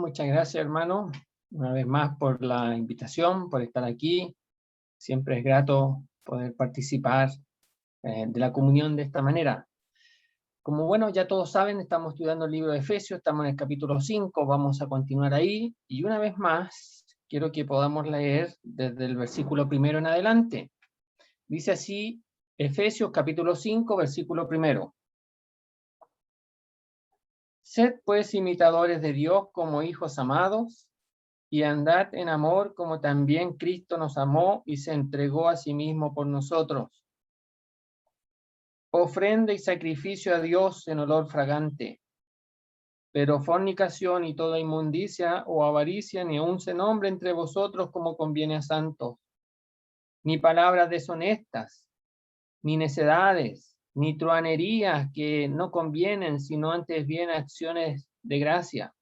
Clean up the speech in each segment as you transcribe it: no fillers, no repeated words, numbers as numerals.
muchas gracias, hermano, una vez más por la invitación, por estar aquí. Siempre es grato poder participar de la comunión de esta manera. Como bueno, ya todos saben, estamos estudiando el libro de Efesios, estamos en el capítulo 5, vamos a continuar ahí. Y una vez más, quiero que podamos leer desde el versículo 1 en adelante. Dice así, Efesios capítulo 5, versículo 1. Sed pues imitadores de Dios como hijos amados, y andad en amor como también Cristo nos amó y se entregó a sí mismo por nosotros. Ofrenda y sacrificio a Dios en olor fragante. Pero fornicación y toda inmundicia o avaricia ni aun se nombre entre vosotros como conviene a santos. Ni palabras deshonestas, ni necedades, ni truanerías que no convienen, sino antes bien acciones de gracia.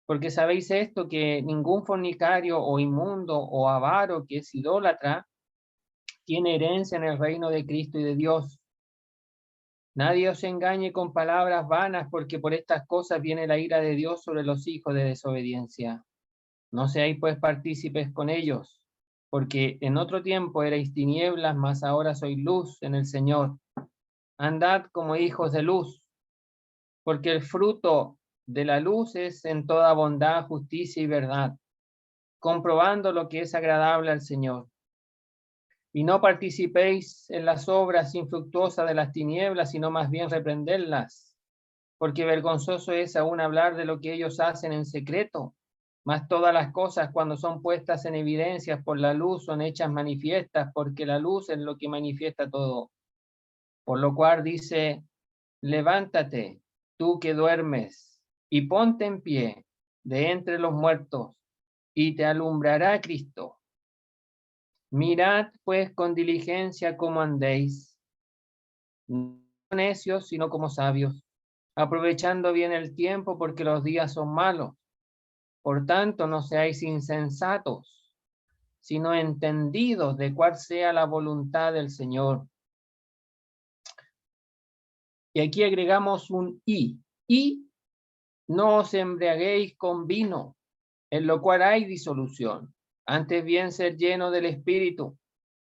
Porque sabéis esto, que ningún fornicario o inmundo o avaro que es idólatra tiene herencia en el reino de Cristo y de Dios. Nadie os engañe con palabras vanas, porque por estas cosas viene la ira de Dios sobre los hijos de desobediencia. No seáis pues partícipes con ellos, porque en otro tiempo erais tinieblas, mas ahora sois luz en el Señor. Andad como hijos de luz, porque el fruto de la luz es en toda bondad, justicia y verdad, comprobando lo que es agradable al Señor. Y no participéis en las obras infructuosas de las tinieblas, sino más bien reprenderlas, porque vergonzoso es aún hablar de lo que ellos hacen en secreto. Mas todas las cosas, cuando son puestas en evidencia por la luz, son hechas manifiestas, porque la luz es lo que manifiesta todo. Por lo cual dice, levántate, tú que duermes, y ponte en pie de entre los muertos, y te alumbrará Cristo. Mirad pues con diligencia cómo andéis, no necios, sino como sabios, aprovechando bien el tiempo, porque los días son malos. Por tanto, no seáis insensatos, sino entendidos de cuál sea la voluntad del Señor. Y aquí agregamos un y no os embriaguéis con vino, en lo cual hay disolución. Antes bien ser lleno del Espíritu,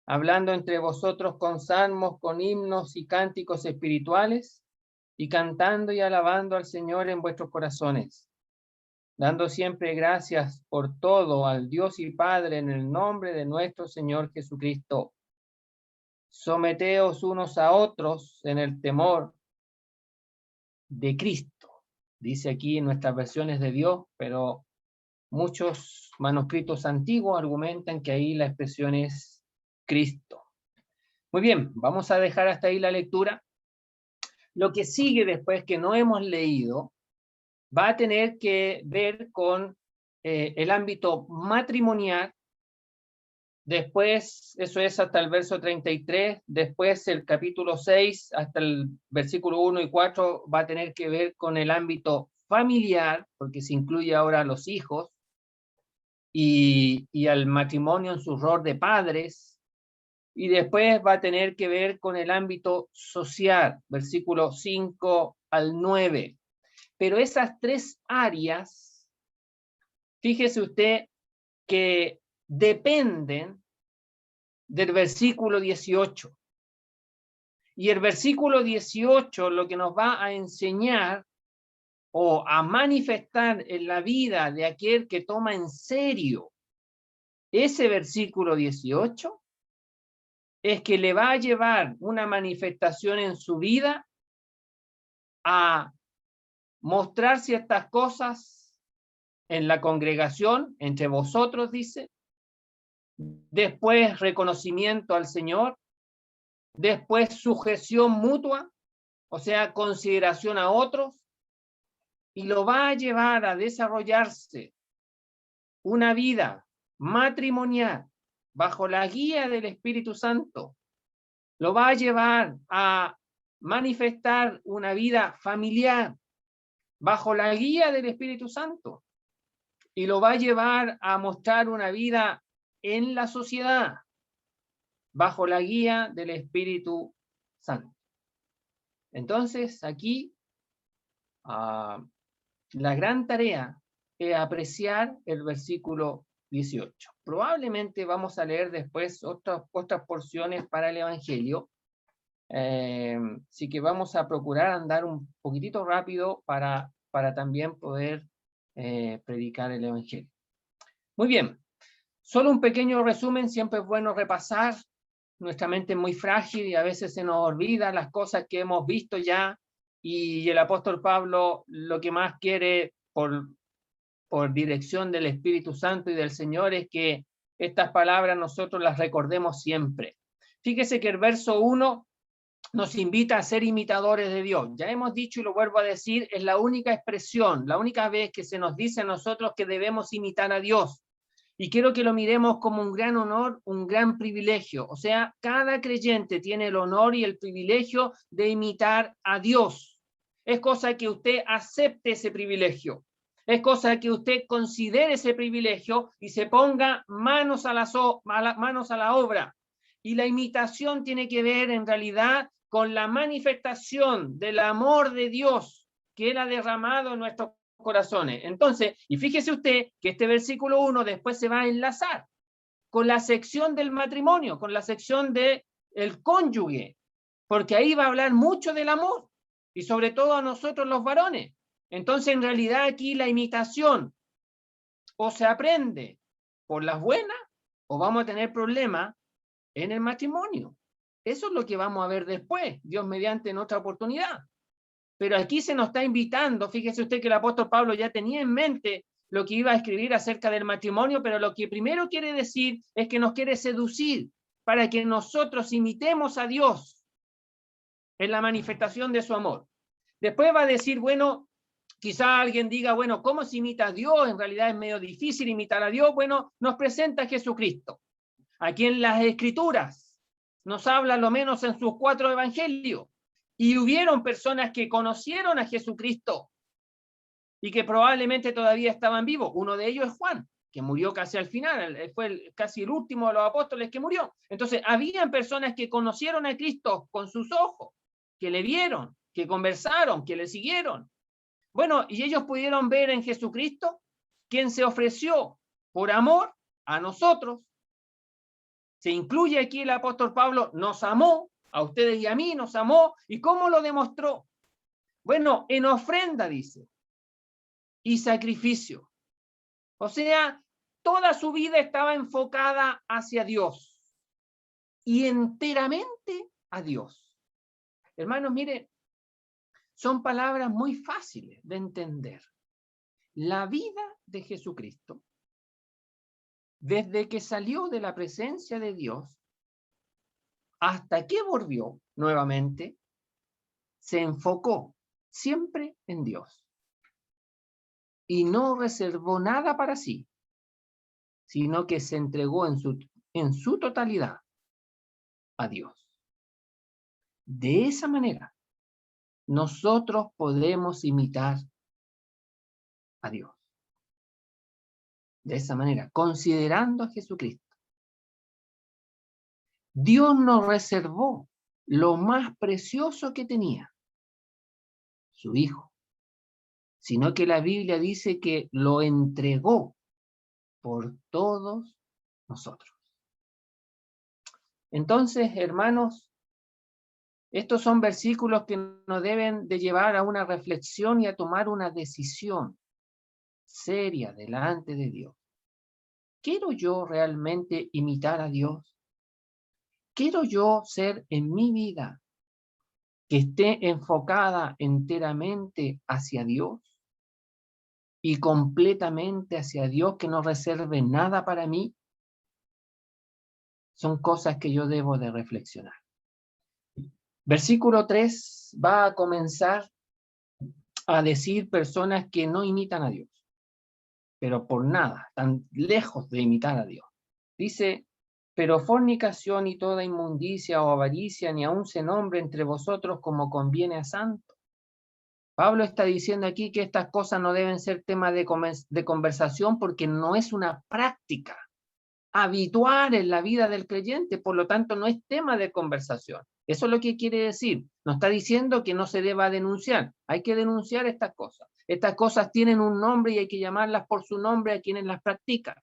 hablando entre vosotros con salmos, con himnos y cánticos espirituales, y cantando y alabando al Señor en vuestros corazones, dando siempre gracias por todo al Dios y Padre en el nombre de nuestro Señor Jesucristo. Someteos unos a otros en el temor de Cristo. Dice aquí en nuestras versiones de Dios, pero muchos manuscritos antiguos argumentan que ahí la expresión es Cristo. Muy bien, vamos a dejar hasta ahí la lectura. Lo que sigue después, que no hemos leído, va a tener que ver con el ámbito matrimonial. Después, eso es hasta el verso 33, después el capítulo 6 hasta el versículo 1 y 4 va a tener que ver con el ámbito familiar, porque se incluye ahora a los hijos y al matrimonio en su rol de padres, y después va a tener que ver con el ámbito social, versículo 5 al 9. Pero esas tres áreas, fíjese usted que dependen del versículo 18. Y el versículo 18 lo que nos va a enseñar o a manifestar en la vida de aquel que toma en serio ese versículo 18 es que le va a llevar una manifestación en su vida a mostrar ciertas cosas en la congregación, entre vosotros, dice, después reconocimiento al Señor, después sujeción mutua, o sea, consideración a otros, y lo va a llevar a desarrollarse una vida matrimonial bajo la guía del Espíritu Santo. Lo va a llevar a manifestar una vida familiar bajo la guía del Espíritu Santo. Y lo va a llevar a mostrar una vida en la sociedad bajo la guía del Espíritu Santo. Entonces, aquí la gran tarea apreciar el versículo 18. Probablemente vamos a leer después otras porciones para el Evangelio, así que vamos a procurar andar un poquitito rápido para también poder predicar el Evangelio. Muy bien, solo un pequeño resumen, siempre es bueno repasar. Nuestra mente es muy frágil y a veces se nos olvida las cosas que hemos visto ya, y el apóstol Pablo lo que más quiere por dirección del Espíritu Santo y del Señor es que estas palabras nosotros las recordemos siempre. Fíjese que el verso 1 nos invita a ser imitadores de Dios. Ya hemos dicho y lo vuelvo a decir, es la única expresión, la única vez que se nos dice a nosotros que debemos imitar a Dios. Y quiero que lo miremos como un gran honor, un gran privilegio. O sea, cada creyente tiene el honor y el privilegio de imitar a Dios. Es cosa que usted acepte ese privilegio. Es cosa que usted considere ese privilegio y se ponga manos a la obra. Y la imitación tiene que ver en realidad con la manifestación del amor de Dios que Él ha derramado en nuestros corazones. Entonces, y fíjese usted que este versículo 1 después se va a enlazar con la sección del matrimonio, con la sección del cónyuge, porque ahí va a hablar mucho del amor, y sobre todo a nosotros los varones. Entonces, en realidad aquí la imitación o se aprende por las buenas o vamos a tener problemas en el matrimonio. Eso es lo que vamos a ver después, Dios mediante, en otra oportunidad. Pero aquí se nos está invitando, fíjese usted que el apóstol Pablo ya tenía en mente lo que iba a escribir acerca del matrimonio, pero lo que primero quiere decir es que nos quiere seducir para que nosotros imitemos a Dios en la manifestación de su amor. Después va a decir, bueno, quizá alguien diga, bueno, ¿cómo se imita a Dios? En realidad es medio difícil imitar a Dios. Bueno, nos presenta a Jesucristo. Aquí en las Escrituras nos habla lo menos en sus 4 evangelios. Y hubieron personas que conocieron a Jesucristo y que probablemente todavía estaban vivos. Uno de ellos es Juan, que murió casi al final, fue casi el último de los apóstoles que murió. Entonces, habían personas que conocieron a Cristo con sus ojos, que le vieron, que conversaron, que le siguieron. Bueno, y ellos pudieron ver en Jesucristo, quien se ofreció por amor a nosotros. Se incluye aquí el apóstol Pablo, nos amó, a ustedes y a mí nos amó. ¿Y cómo lo demostró? Bueno, en ofrenda, dice, y sacrificio. O sea, toda su vida estaba enfocada hacia Dios y enteramente a Dios. Hermanos, mire, son palabras muy fáciles de entender. La vida de Jesucristo, desde que salió de la presencia de Dios hasta que volvió nuevamente, se enfocó siempre en Dios y no reservó nada para sí, sino que se entregó en su totalidad a Dios. De esa manera, nosotros podemos imitar a Dios. De esa manera, considerando a Jesucristo. Dios nos reservó lo más precioso que tenía, su Hijo, sino que la Biblia dice que lo entregó por todos nosotros. Entonces, hermanos, estos son versículos que nos deben de llevar a una reflexión y a tomar una decisión seria delante de Dios. ¿Quiero yo realmente imitar a Dios? ¿Quiero yo ser en mi vida que esté enfocada enteramente hacia Dios y completamente hacia Dios, que no reserve nada para mí? Son cosas que yo debo de reflexionar. Versículo 3 va a comenzar a decir personas que no imitan a Dios, pero por nada, tan lejos de imitar a Dios. Dice, pero fornicación y toda inmundicia o avaricia ni aun se nombre entre vosotros como conviene a santos. Pablo está diciendo aquí que estas cosas no deben ser tema de conversación porque no es una práctica habitual en la vida del creyente, por lo tanto no es tema de conversación. Eso es lo que quiere decir. No está diciendo que no se deba denunciar, hay que denunciar estas cosas. Estas cosas tienen un nombre y hay que llamarlas por su nombre a quienes las practican.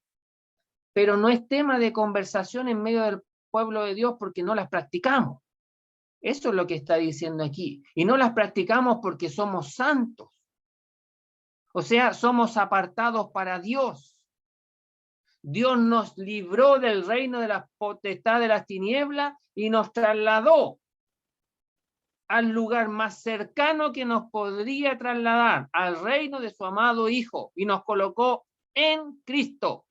Pero no es tema de conversación en medio del pueblo de Dios porque no las practicamos. Eso es lo que está diciendo aquí. Y no las practicamos porque somos santos. O sea, somos apartados para Dios. Dios nos libró del reino de la potestad de las tinieblas y nos trasladó al lugar más cercano que nos podría trasladar, al reino de su amado Hijo, y nos colocó en Cristo.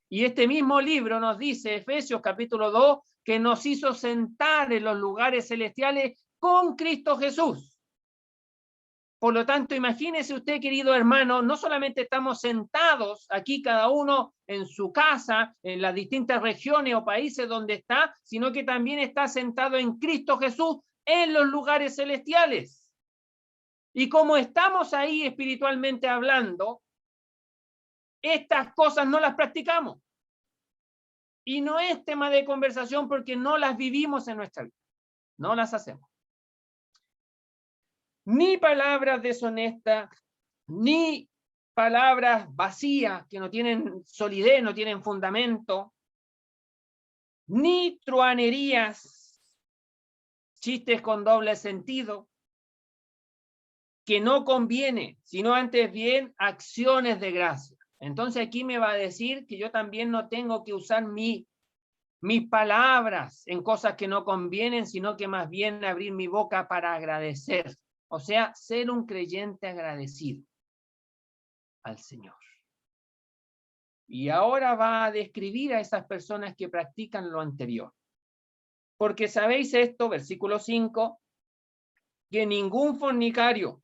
Y este mismo libro nos dice, Efesios capítulo 2, que nos hizo sentar en los lugares celestiales con Cristo Jesús. Por lo tanto, imagínese usted, querido hermano, no solamente estamos sentados aquí cada uno en su casa, en las distintas regiones o países donde está, sino que también está sentado en Cristo Jesús en los lugares celestiales. Y como estamos ahí espiritualmente hablando, estas cosas no las practicamos. Y no es tema de conversación porque no las vivimos en nuestra vida. No las hacemos. Ni palabras deshonestas, ni palabras vacías que no tienen solidez, no tienen fundamento, ni truanerías, chistes con doble sentido, que no conviene, sino antes bien acciones de gracia. Entonces aquí me va a decir que yo también no tengo que usar mis palabras en cosas que no convienen, sino que más bien abrir mi boca para agradecer. O sea, ser un creyente agradecido al Señor. Y ahora va a describir a esas personas que practican lo anterior. Porque sabéis esto, versículo 5, que ningún fornicario,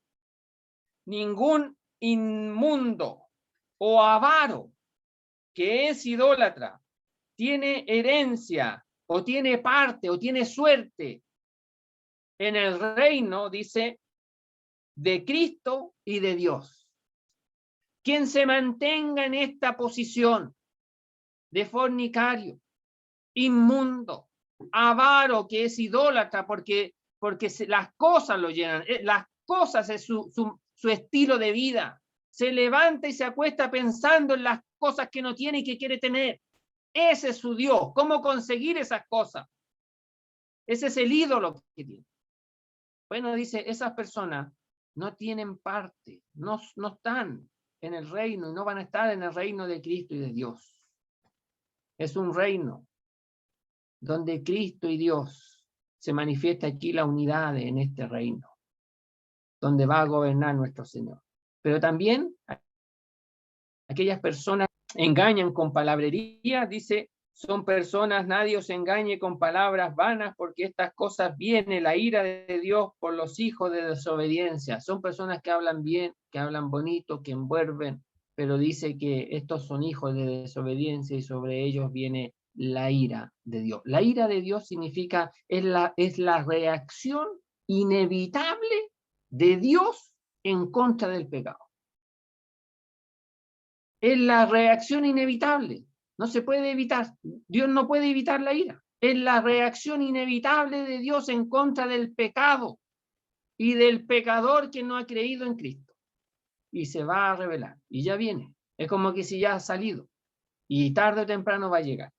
ningún inmundo o avaro que es idólatra tiene herencia o tiene parte o tiene suerte en el reino, dice, de Cristo y de Dios. Quien se mantenga en esta posición de fornicario, inmundo, avaro, que es idólatra, porque las cosas lo llenan, las cosas es su estilo de vida. Se levanta y se acuesta pensando en las cosas que no tiene y que quiere tener. Ese es su Dios. ¿Cómo conseguir esas cosas? Ese es el ídolo que tiene. Bueno, dice, esas personas no tienen parte, no están en el reino y no van a estar en el reino de Cristo y de Dios. Es un reino donde Cristo y Dios se manifiesta aquí la unidad en este reino, donde va a gobernar nuestro Señor. Pero también aquellas personas engañan con palabrería, dice, son personas, nadie os engañe con palabras vanas, porque estas cosas viene la ira de Dios por los hijos de desobediencia. Son personas que hablan bien, que hablan bonito, que envuelven, pero dice que estos son hijos de desobediencia y sobre ellos viene la ira de Dios. La ira de Dios significa, es la reacción inevitable de Dios en contra del pecado. Es la reacción inevitable. No se puede evitar. Dios no puede evitar la ira. Es la reacción inevitable de Dios en contra del pecado y del pecador que no ha creído en Cristo. Y se va a revelar. Y ya viene. Es como que si ya ha salido. Y tarde o temprano va a llegar.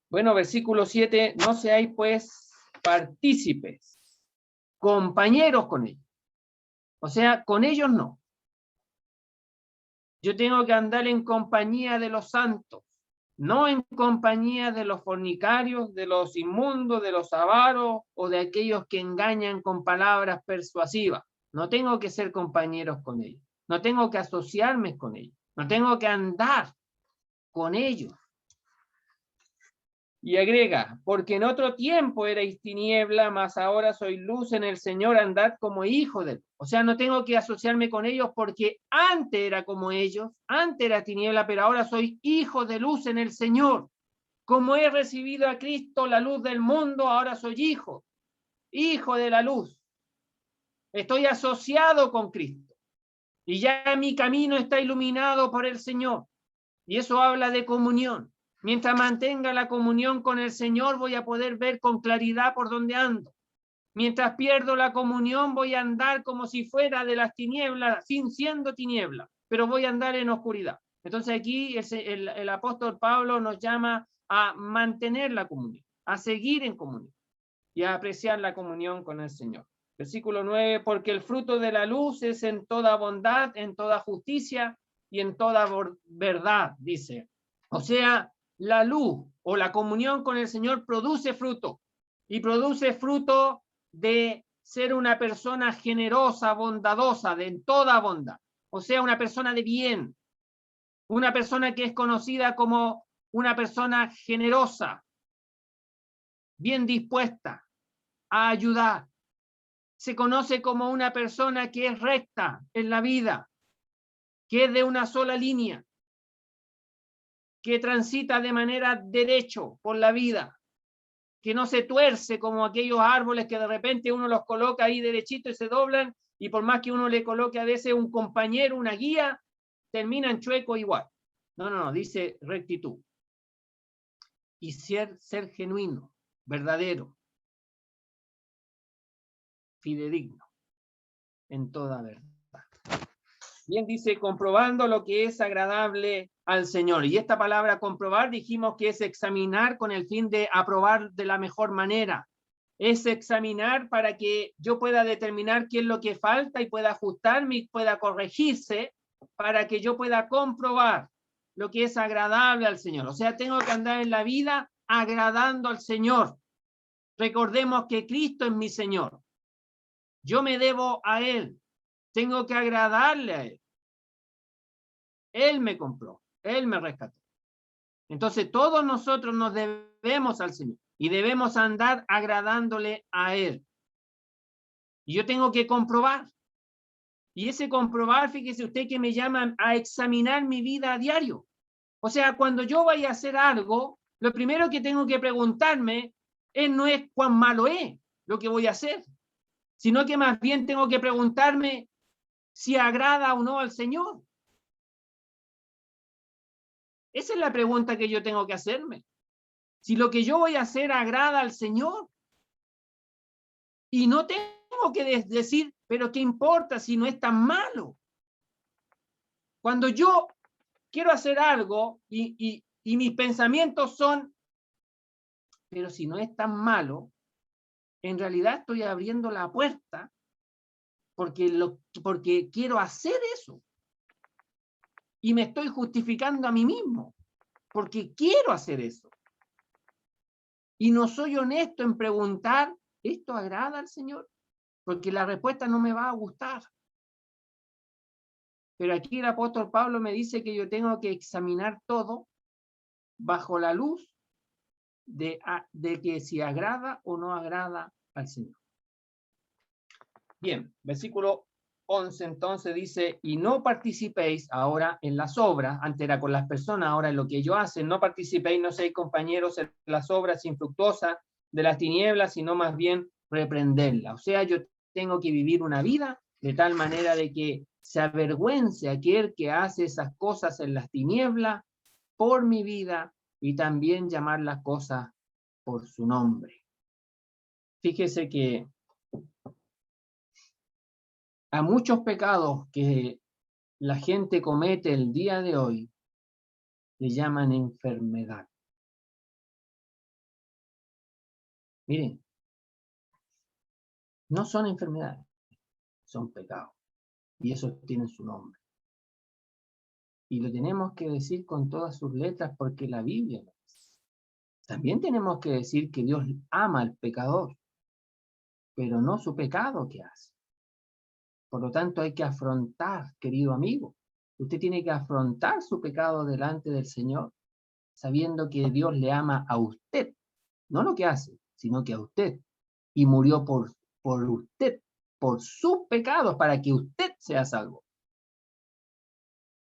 Bueno, versículo 7. No seáis pues partícipes, compañeros con ellos. O sea, con ellos no. Yo tengo que andar en compañía de los santos, no en compañía de los fornicarios, de los inmundos, de los avaros o de aquellos que engañan con palabras persuasivas. No tengo que ser compañeros con ellos, no tengo que asociarme con ellos, no tengo que andar con ellos. Y agrega, porque en otro tiempo erais tiniebla, mas ahora soy luz en el Señor, andad como hijo de él. O sea, no tengo que asociarme con ellos porque antes era como ellos, antes era tiniebla, pero ahora soy hijo de luz en el Señor. Como he recibido a Cristo, la luz del mundo, ahora soy hijo de la luz. Estoy asociado con Cristo. Y ya mi camino está iluminado por el Señor. Y eso habla de comunión. Mientras mantenga la comunión con el Señor, voy a poder ver con claridad por dónde ando. Mientras pierdo la comunión, voy a andar como si fuera de las tinieblas, sin siendo tiniebla, pero voy a andar en oscuridad. Entonces aquí el apóstol Pablo nos llama a mantener la comunión, a seguir en comunión y a apreciar la comunión con el Señor. Versículo 9, porque el fruto de la luz es en toda bondad, en toda justicia y en toda verdad, dice. O sea, la luz o la comunión con el Señor produce fruto, y produce fruto de ser una persona generosa, bondadosa, de toda bondad. O sea, una persona de bien, una persona que es conocida como una persona generosa, bien dispuesta a ayudar. Se conoce como una persona que es recta en la vida, que es de una sola línea, que transita de manera derecho por la vida, que no se tuerce como aquellos árboles que de repente uno los coloca ahí derechito y se doblan, y por más que uno le coloque a veces un compañero, una guía, terminan chueco igual. No, dice rectitud. Y ser genuino, verdadero, fidedigno, en toda verdad. Bien, dice, comprobando lo que es agradable al Señor. Y esta palabra comprobar dijimos que es examinar con el fin de aprobar de la mejor manera. Es examinar para que yo pueda determinar qué es lo que falta y pueda ajustarme y pueda corregirse para que yo pueda comprobar lo que es agradable al Señor. O sea, tengo que andar en la vida agradando al Señor. Recordemos que Cristo es mi Señor. Yo me debo a Él. Tengo que agradarle a Él. Él me compró, Él me rescató. Entonces todos nosotros nos debemos al Señor y debemos andar agradándole a Él. Y yo tengo que comprobar. Y ese comprobar, fíjese usted que me llaman a examinar mi vida a diario. O sea, cuando yo vaya a hacer algo, lo primero que tengo que preguntarme no es cuán malo es lo que voy a hacer, sino que más bien tengo que preguntarme si agrada o no al Señor. Esa es la pregunta que yo tengo que hacerme. Si lo que yo voy a hacer agrada al Señor. Y no tengo que decir, pero ¿qué importa si no es tan malo? Cuando yo quiero hacer algo y mis pensamientos son, pero si no es tan malo, en realidad estoy abriendo la puerta porque quiero hacer eso. Y me estoy justificando a mí mismo, porque quiero hacer eso. Y no soy honesto en preguntar, ¿esto agrada al Señor? Porque la respuesta no me va a gustar. Pero aquí el apóstol Pablo me dice que yo tengo que examinar todo bajo la luz de que si agrada o no agrada al Señor. Bien, versículo 11 entonces dice, y no participéis ahora en las obras, antes era con las personas, ahora en lo que ellos hacen, no participéis, no seáis compañeros en las obras infructuosas de las tinieblas, sino más bien reprenderlas. O sea, yo tengo que vivir una vida de tal manera de que se avergüence aquel que hace esas cosas en las tinieblas por mi vida y también llamar las cosas por su nombre. Fíjese que a muchos pecados que la gente comete el día de hoy le llaman enfermedad. Miren, no son enfermedades, son pecados. Y esos tienen su nombre. Y lo tenemos que decir con todas sus letras porque la Biblia lo dice. También tenemos que decir que Dios ama al pecador, pero no su pecado que hace. Por lo tanto, hay que afrontar, querido amigo. Usted tiene que afrontar su pecado delante del Señor, sabiendo que Dios le ama a usted, no lo que hace, sino que a usted. Y murió por usted, por sus pecados, para que usted sea salvo.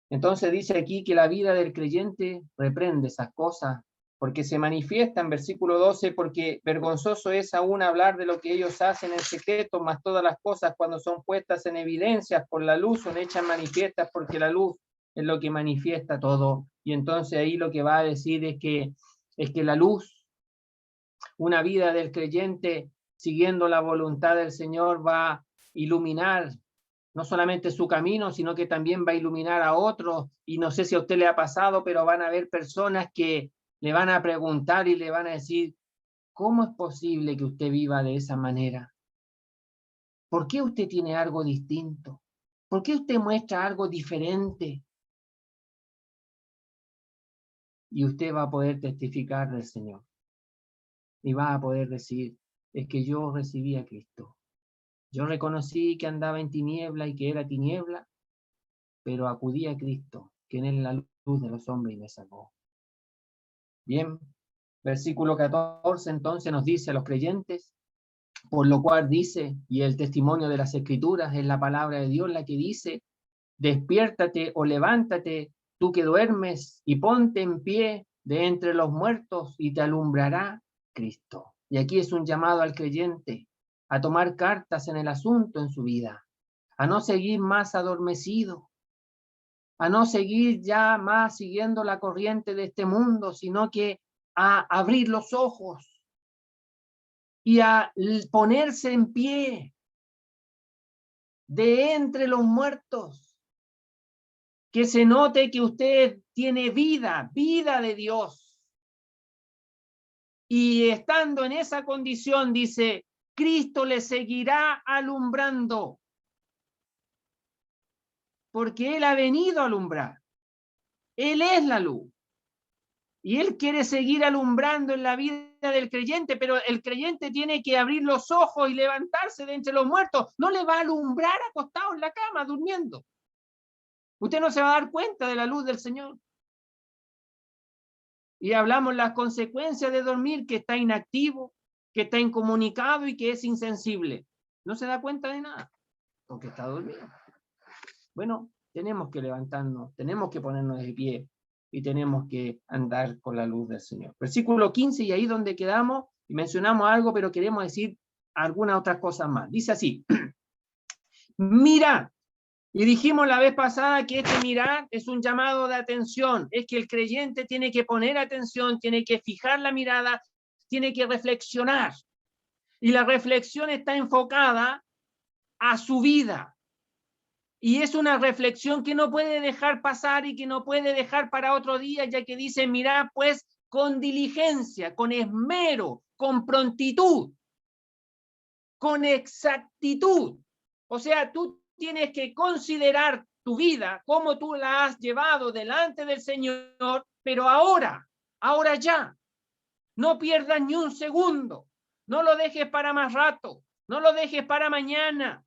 Entonces dice aquí que la vida del creyente reprende esas cosas, porque se manifiesta en versículo 12, porque vergonzoso es aún hablar de lo que ellos hacen en secreto, mas todas las cosas cuando son puestas en evidencia por la luz son hechas manifiestas, porque la luz es lo que manifiesta todo. Y entonces ahí lo que va a decir es que la luz, una vida del creyente, siguiendo la voluntad del Señor, va a iluminar no solamente su camino, sino que también va a iluminar a otros. Y no sé si a usted le ha pasado, pero van a haber personas que le van a preguntar y le van a decir, ¿cómo es posible que usted viva de esa manera? ¿Por qué usted tiene algo distinto? ¿Por qué usted muestra algo diferente? Y usted va a poder testificar del Señor. Y va a poder decir, es que yo recibí a Cristo. Yo reconocí que andaba en tiniebla y que era tiniebla, pero acudí a Cristo, que en él la luz de los hombres me sacó. Bien, versículo 14 entonces nos dice a los creyentes, por lo cual dice, y el testimonio de las Escrituras es la palabra de Dios la que dice, despiértate o levántate, tú que duermes, y ponte en pie de entre los muertos, y te alumbrará Cristo. Y aquí es un llamado al creyente a tomar cartas en el asunto en su vida, a no seguir más adormecido, a no seguir ya más siguiendo la corriente de este mundo, sino que a abrir los ojos y a ponerse en pie de entre los muertos. Que se note que usted tiene vida, vida de Dios. Y estando en esa condición, dice, Cristo le seguirá alumbrando. Porque Él ha venido a alumbrar. Él es la luz. Y Él quiere seguir alumbrando en la vida del creyente, pero el creyente tiene que abrir los ojos y levantarse de entre los muertos. No le va a alumbrar acostado en la cama, durmiendo. Usted no se va a dar cuenta de la luz del Señor. Y hablamos las consecuencias de dormir, que está inactivo, que está incomunicado y que es insensible. No se da cuenta de nada, porque está dormido. Bueno, tenemos que levantarnos, tenemos que ponernos de pie y tenemos que andar con la luz del Señor. Versículo 15, y ahí donde quedamos, y mencionamos algo, pero queremos decir algunas otras cosas más. Dice así, mira, y dijimos la vez pasada que este mirar es un llamado de atención, es que el creyente tiene que poner atención, tiene que fijar la mirada, tiene que reflexionar. Y la reflexión está enfocada a su vida. Y es una reflexión que no puede dejar pasar y que no puede dejar para otro día, ya que dice, mirad pues con diligencia, con esmero, con prontitud, con exactitud. O sea, tú tienes que considerar tu vida, cómo tú la has llevado delante del Señor, pero ahora ya. No pierdas ni un segundo. No lo dejes para más rato. No lo dejes para mañana,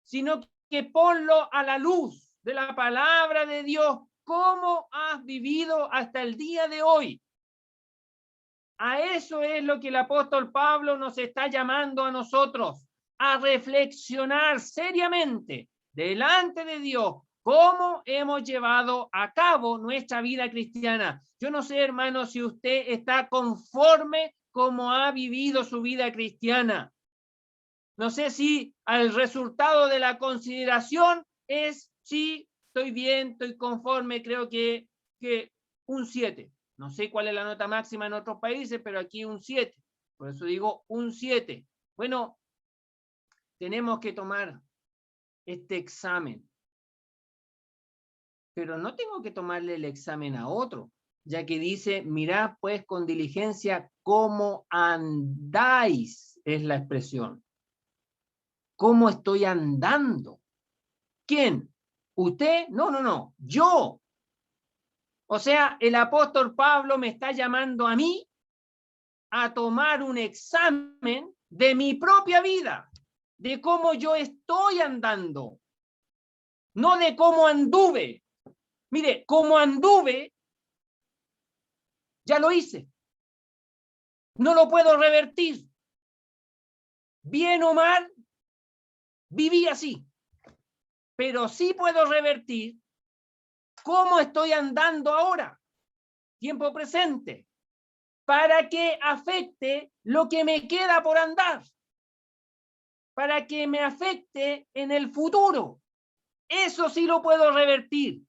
sino que ponlo a la luz de la palabra de Dios. ¿Cómo has vivido hasta el día de hoy? A eso es lo que el apóstol Pablo nos está llamando a nosotros, a reflexionar seriamente delante de Dios cómo hemos llevado a cabo nuestra vida cristiana. Yo no sé, hermano, si usted está conforme cómo ha vivido su vida cristiana. No sé si el resultado de la consideración es, sí, estoy bien, estoy conforme, creo que un 7. No sé cuál es la nota máxima en otros países, pero aquí un 7. Por eso digo un 7. Bueno, tenemos que tomar este examen. Pero no tengo que tomarle el examen a otro, ya que dice, mirad pues con diligencia cómo andáis, es la expresión. ¿Cómo estoy andando? ¿Quién? ¿Usted? No, yo. O sea, el apóstol Pablo me está llamando a mí a tomar un examen de mi propia vida, de cómo yo estoy andando, no de cómo anduve. Mire, cómo anduve, ya lo hice. No lo puedo revertir. Bien o mal, viví así. Pero sí puedo revertir cómo estoy andando ahora, tiempo presente, para que afecte lo que me queda por andar, para que me afecte en el futuro. Eso sí lo puedo revertir.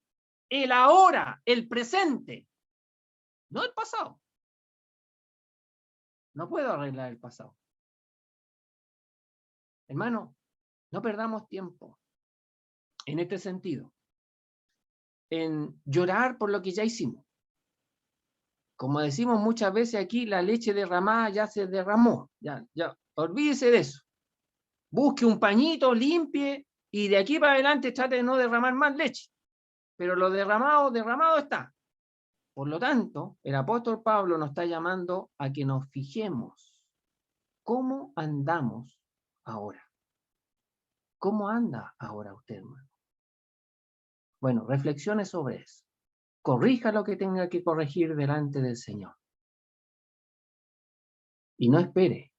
El ahora, el presente, no el pasado. No puedo arreglar el pasado. Hermano, no perdamos tiempo en este sentido, en llorar por lo que ya hicimos. Como decimos muchas veces aquí, la leche derramada ya se derramó. Ya, olvídese de eso. Busque un pañito, limpie, y de aquí para adelante trate de no derramar más leche. Pero lo derramado, derramado está. Por lo tanto, el apóstol Pablo nos está llamando a que nos fijemos cómo andamos ahora. ¿Cómo anda ahora usted, hermano? Bueno, reflexione sobre eso. Corrija lo que tenga que corregir delante del Señor. Y no espere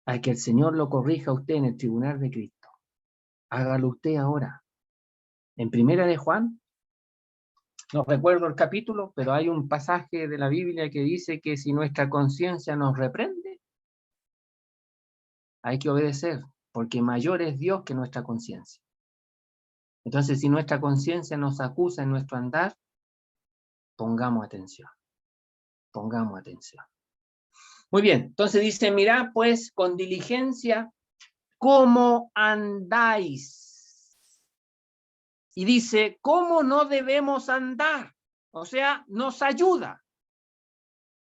a que el Señor lo corrija a usted en el tribunal de Cristo. Hágalo usted ahora. En Primera de Juan, no recuerdo el capítulo, pero hay un pasaje de la Biblia que dice que si nuestra conciencia nos reprende, hay que obedecer, porque mayor es Dios que nuestra conciencia. Entonces, si nuestra conciencia nos acusa en nuestro andar, pongamos atención. Pongamos atención. Muy bien, entonces dice, mirad pues con diligencia cómo andáis. Y dice, ¿cómo no debemos andar? O sea, nos ayuda.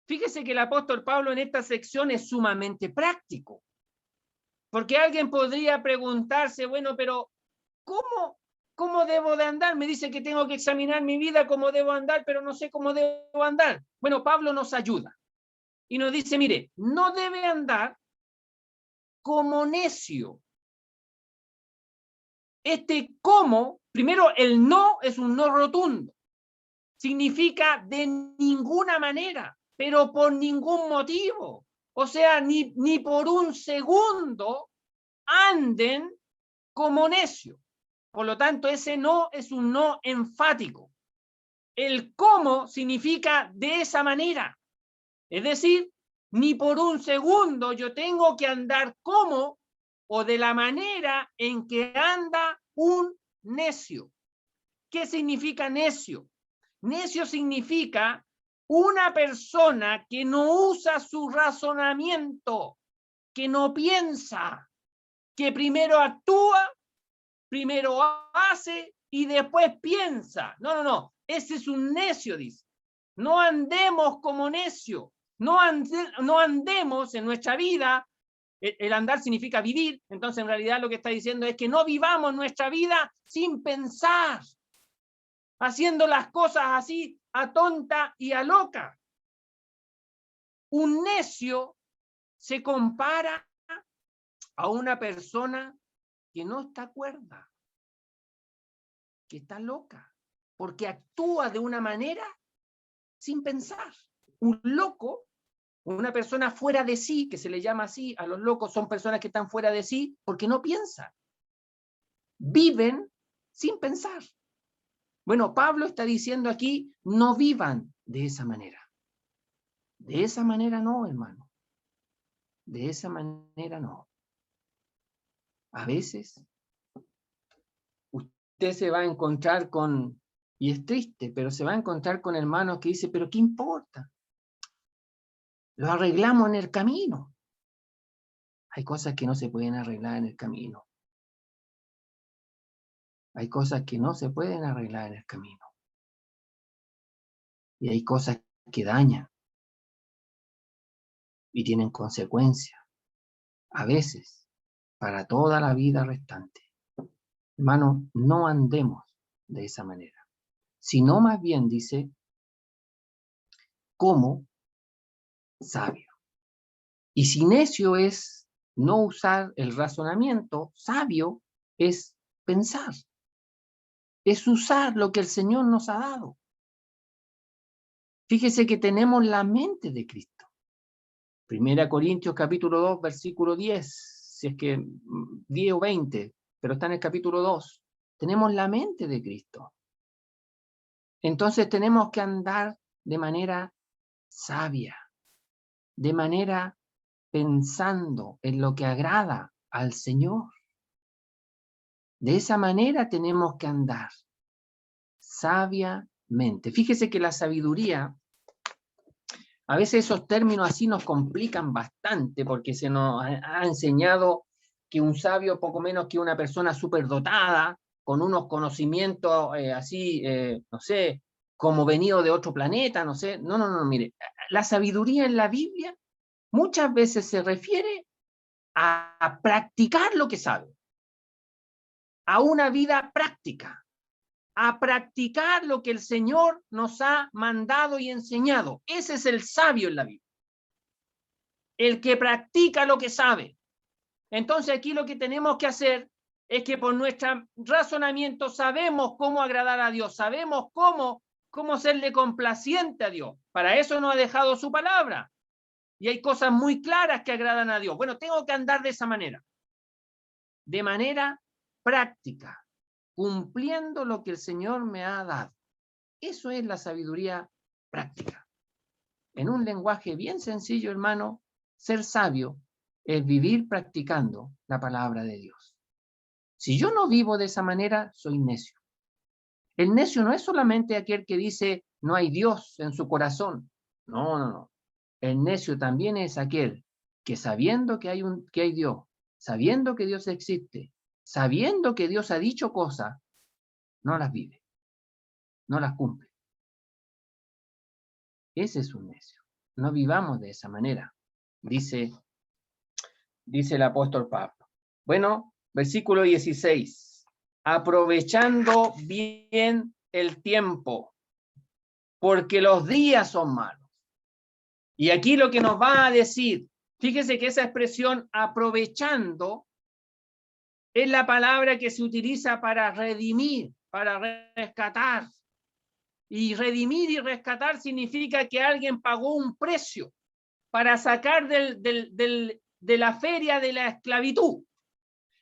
Fíjese que el apóstol Pablo en esta sección es sumamente práctico. Porque alguien podría preguntarse, bueno, pero ¿cómo debo de andar? Me dice que tengo que examinar mi vida, cómo debo andar, pero no sé cómo debo andar. Bueno, Pablo nos ayuda. Y nos dice, mire, no debe andar como necio. Este cómo, primero el no es un no rotundo. Significa de ninguna manera, pero por ningún motivo. O sea, ni por un segundo anden como necio. Por lo tanto, ese no es un no enfático. El cómo significa de esa manera. Es decir, ni por un segundo yo tengo que andar como o de la manera en que anda un necio. ¿Qué significa necio? Necio significa una persona que no usa su razonamiento, que no piensa, que primero actúa, primero hace y después piensa. No. Ese es un necio, dice. No andemos como necio. No andemos en nuestra vida. El andar significa vivir. Entonces, en realidad, lo que está diciendo es que no vivamos nuestra vida sin pensar, haciendo las cosas así a tonta y a loca. Un necio se compara a una persona que no está cuerda, que está loca, porque actúa de una manera sin pensar. Un loco, una persona fuera de sí, que se le llama así, a los locos son personas que están fuera de sí porque no piensan. Viven sin pensar. Bueno, Pablo está diciendo aquí, no vivan de esa manera. De esa manera no, hermano. De esa manera no. A veces usted se va a encontrar con, y es triste, pero se va a encontrar con hermanos que dicen, pero ¿qué importa? Lo arreglamos en el camino. Hay cosas que no se pueden arreglar en el camino. Hay cosas que no se pueden arreglar en el camino. Y hay cosas que dañan y tienen consecuencias, a veces, para toda la vida restante. Hermano, no andemos de esa manera, sino más bien dice, como sabio. Y si necio es no usar el razonamiento, sabio es pensar, es usar lo que el Señor nos ha dado. Fíjese que tenemos la mente de Cristo. 1 Corintios capítulo 2, versículo 10, si es que 10 o 20, pero está en el capítulo 2. Tenemos la mente de Cristo. Entonces tenemos que andar de manera sabia, de manera pensando en lo que agrada al Señor. De esa manera tenemos que andar sabiamente. Fíjese que la sabiduría, a veces esos términos así nos complican bastante porque se nos ha enseñado que un sabio, poco menos que una persona superdotada, con unos conocimientos así, no sé, como venido de otro planeta, no sé. No, no, no, mire, la sabiduría en la Biblia muchas veces se refiere a practicar lo que sabe, a una vida práctica, a practicar lo que el Señor nos ha mandado y enseñado. Ese es el sabio en la Biblia, el que practica lo que sabe. Entonces aquí lo que tenemos que hacer es que por nuestro razonamiento sabemos cómo agradar a Dios, sabemos cómo serle complaciente a Dios. Para eso nos ha dejado su palabra. Y hay cosas muy claras que agradan a Dios. Bueno, tengo que andar de esa manera. De manera práctica, cumpliendo lo que el Señor me ha dado. Eso es la sabiduría práctica. En un lenguaje bien sencillo, hermano, ser sabio es vivir practicando la palabra de Dios. Si yo no vivo de esa manera, soy necio. El necio no es solamente aquel que dice no hay Dios en su corazón. No, no, no. El necio también es aquel que sabiendo que hay Dios, sabiendo que Dios existe, sabiendo que Dios ha dicho cosas, no las vive, no las cumple. Ese es un necio. No vivamos de esa manera, dice el apóstol Pablo. Bueno, versículo 16. Aprovechando bien el tiempo, porque los días son malos. Y aquí lo que nos va a decir, fíjese que esa expresión aprovechando es la palabra que se utiliza para redimir, para rescatar. Y redimir y rescatar significa que alguien pagó un precio para sacar de la feria de la esclavitud.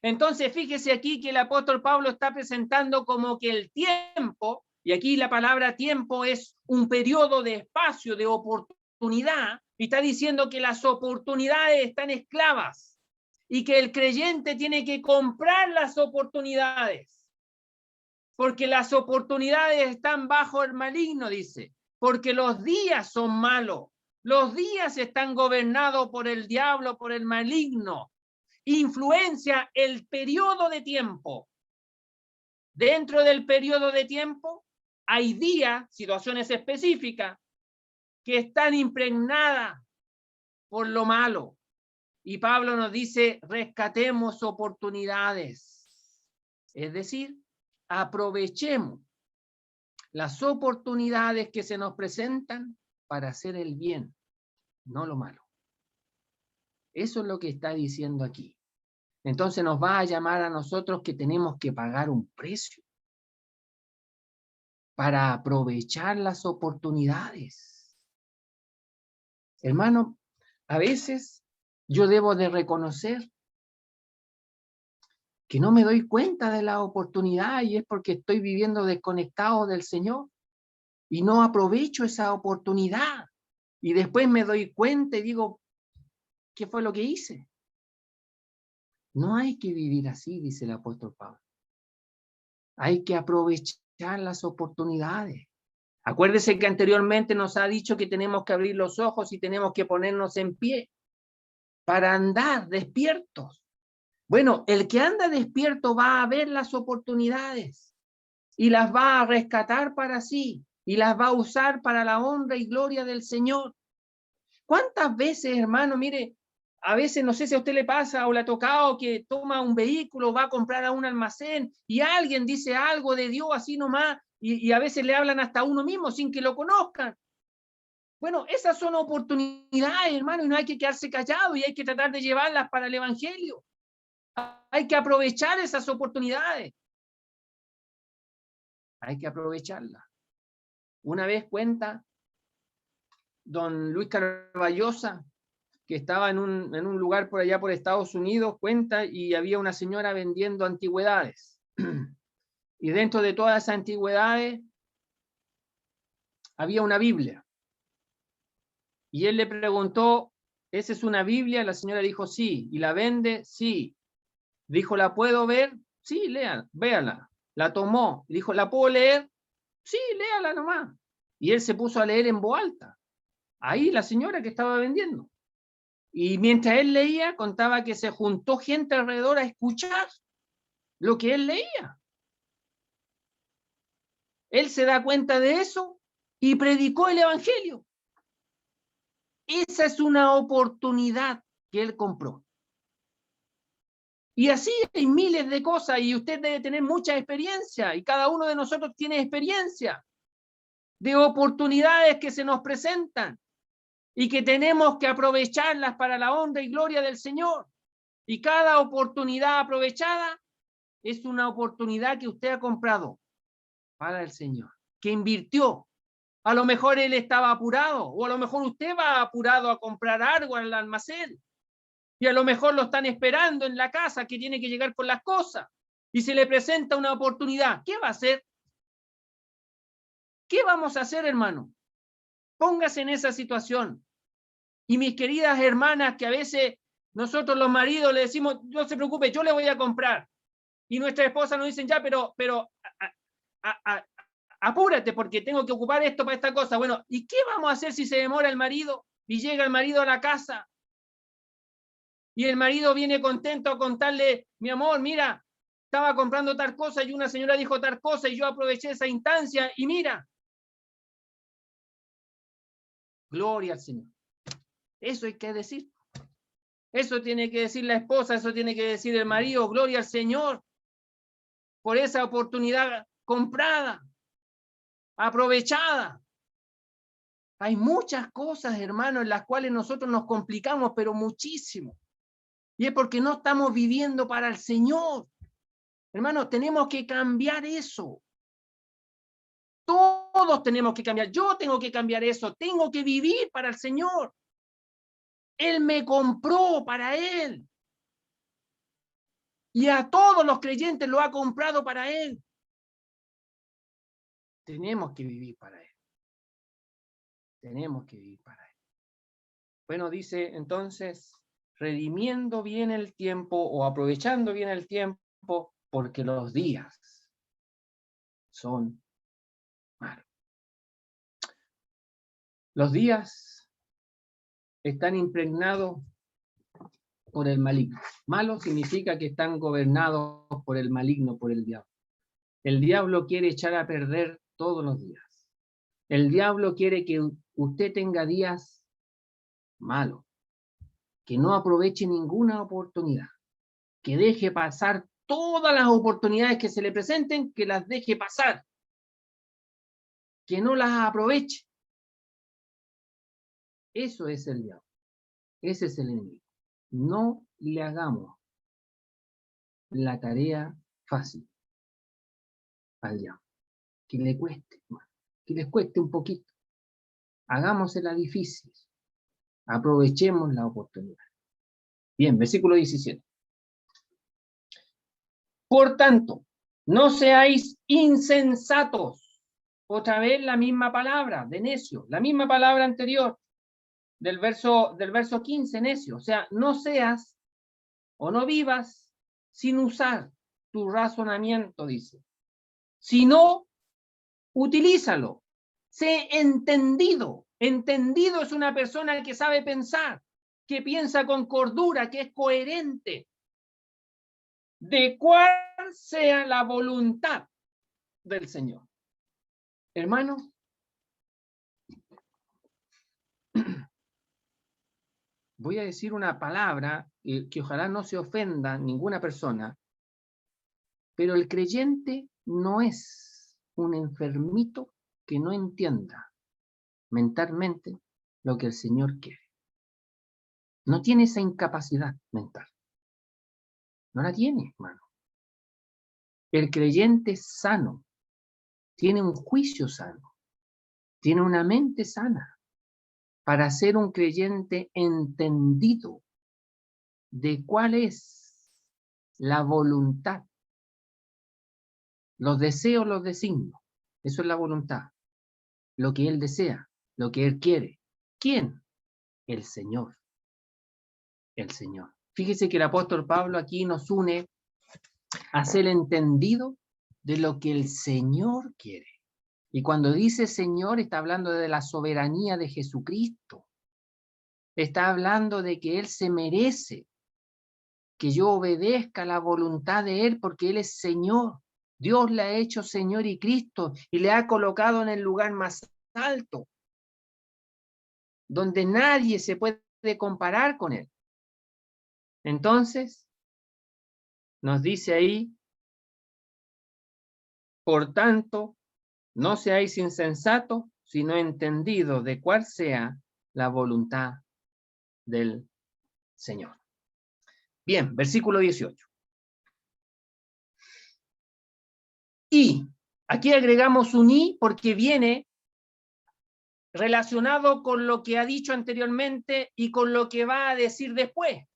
Entonces, fíjese aquí que el apóstol Pablo está presentando como que el tiempo, y aquí la palabra tiempo es un periodo de espacio, de oportunidad, y está diciendo que las oportunidades están esclavas y que el creyente tiene que comprar las oportunidades, porque las oportunidades están bajo el maligno, dice, porque los días son malos, los días están gobernados por el diablo, por el maligno. Influencia el periodo de tiempo. Dentro del periodo de tiempo hay días, situaciones específicas, que están impregnadas por lo malo. Y Pablo nos dice, rescatemos oportunidades. Es decir, aprovechemos las oportunidades que se nos presentan para hacer el bien, no lo malo. Eso es lo que está diciendo aquí. Entonces nos va a llamar a nosotros que tenemos que pagar un precio para aprovechar las oportunidades. Hermano, a veces yo debo de reconocer que no me doy cuenta de la oportunidad y es porque estoy viviendo desconectado del Señor y no aprovecho esa oportunidad. Y después me doy cuenta y digo, ¿qué fue lo que hice? No hay que vivir así, dice el apóstol Pablo. Hay que aprovechar las oportunidades. Acuérdese que anteriormente nos ha dicho que tenemos que abrir los ojos y tenemos que ponernos en pie para andar despiertos. Bueno, el que anda despierto va a ver las oportunidades y las va a rescatar para sí y las va a usar para la honra y gloria del Señor. ¿Cuántas veces, hermano, mire, a veces no sé si a usted le pasa o le ha tocado que toma un vehículo, va a comprar a un almacén y alguien dice algo de Dios así nomás y a veces le hablan hasta a uno mismo sin que lo conozcan? Bueno, esas son oportunidades, hermano, y no hay que quedarse callado y hay que tratar de llevarlas para el Evangelio. Hay que aprovechar esas oportunidades. Hay que aprovecharlas. Una vez cuenta don Luis Carballosa, que estaba en un lugar por allá por Estados Unidos, cuenta, y había una señora vendiendo antigüedades. Y dentro de todas esas antigüedades había una Biblia. Y él le preguntó, ¿esa es una Biblia? La señora dijo, sí. ¿Y la vende? Sí. Dijo, ¿la puedo ver? Sí, véala. La tomó. Dijo, ¿la puedo leer? Sí, léala nomás. Y él se puso a leer en voz alta. Ahí la señora que estaba vendiendo. Y mientras él leía, contaba que se juntó gente alrededor a escuchar lo que él leía. Él se da cuenta de eso y predicó el evangelio. Esa es una oportunidad que él compró. Y así hay miles de cosas, y usted debe tener mucha experiencia, y cada uno de nosotros tiene experiencia de oportunidades que se nos presentan y que tenemos que aprovecharlas para la honra y gloria del Señor. Y cada oportunidad aprovechada es una oportunidad que usted ha comprado para el Señor, que invirtió. A lo mejor él estaba apurado, o a lo mejor usted va apurado a comprar algo al almacén, y a lo mejor lo están esperando en la casa que tiene que llegar con las cosas, y se le presenta una oportunidad. ¿Qué va a hacer? ¿Qué vamos a hacer, hermano? Póngase en esa situación. Y mis queridas hermanas, que a veces nosotros los maridos le decimos, no se preocupe, yo le voy a comprar. Y nuestra esposa nos dicen, ya, pero apúrate porque tengo que ocupar esto para esta cosa. Bueno, ¿y qué vamos a hacer si se demora el marido y llega el marido a la casa? Y el marido viene contento a contarle, mi amor, mira, estaba comprando tal cosa y una señora dijo tal cosa y yo aproveché esa instancia y mira. Gloria al Señor. Eso hay que decir. Eso tiene que decir la esposa, eso tiene que decir el marido. Gloria al Señor por esa oportunidad comprada, aprovechada. Hay muchas cosas, hermano, en las cuales nosotros nos complicamos, pero muchísimo. Y es porque no estamos viviendo para el Señor. Hermanos, tenemos que cambiar eso. Todos tenemos que cambiar. Yo tengo que cambiar eso. Tengo que vivir para el Señor. Él me compró para Él. Y a todos los creyentes lo ha comprado para Él. Tenemos que vivir para Él. Tenemos que vivir para Él. Bueno, dice entonces, redimiendo bien el tiempo o aprovechando bien el tiempo, porque los días son malos. Los días están impregnados por el maligno. Malo significa que están gobernados por el maligno, por el diablo. El diablo quiere echar a perder todos los días. El diablo quiere que usted tenga días malos, que no aproveche ninguna oportunidad, que deje pasar todas las oportunidades que se le presenten, que las deje pasar, que no las aproveche. Eso es el diablo. Ese es el enemigo. No le hagamos la tarea fácil al diablo. Que le cueste, que les cueste un poquito. Hagámosela difícil. Aprovechemos la oportunidad. Bien, versículo 17. Por tanto, no seáis insensatos. Otra vez la misma palabra, de necio, la misma palabra anterior del verso 15, necio. O sea, no seas o no vivas sin usar tu razonamiento, dice. Sino, utilízalo. Sé entendido. Entendido es una persona que sabe pensar, que piensa con cordura, que es coherente, de cuál sea la voluntad del Señor. Hermanos, voy a decir una palabra que ojalá no se ofenda ninguna persona, pero el creyente no es un enfermito que no entienda mentalmente lo que el Señor quiere. No tiene esa incapacidad mental. No la tiene, hermano. El creyente es sano, tiene un juicio sano, tiene una mente sana para ser un creyente entendido de cuál es la voluntad, los deseos, los designios. Eso es la voluntad, lo que Él desea, lo que Él quiere. ¿Quién? El Señor. El Señor. Fíjese que el apóstol Pablo aquí nos une a ser entendido de lo que el Señor quiere. Y cuando dice Señor, está hablando de la soberanía de Jesucristo. está hablando de que Él se merece que yo obedezca la voluntad de Él porque Él es Señor. Dios le ha hecho Señor y Cristo y le ha colocado en el lugar más alto, donde nadie se puede comparar con Él. Entonces, nos dice ahí, por tanto, no seáis insensatos, sino entendidos de cuál sea la voluntad del Señor. Bien, versículo 18. Y aquí agregamos un y porque viene relacionado con lo que ha dicho anteriormente y con lo que va a decir después.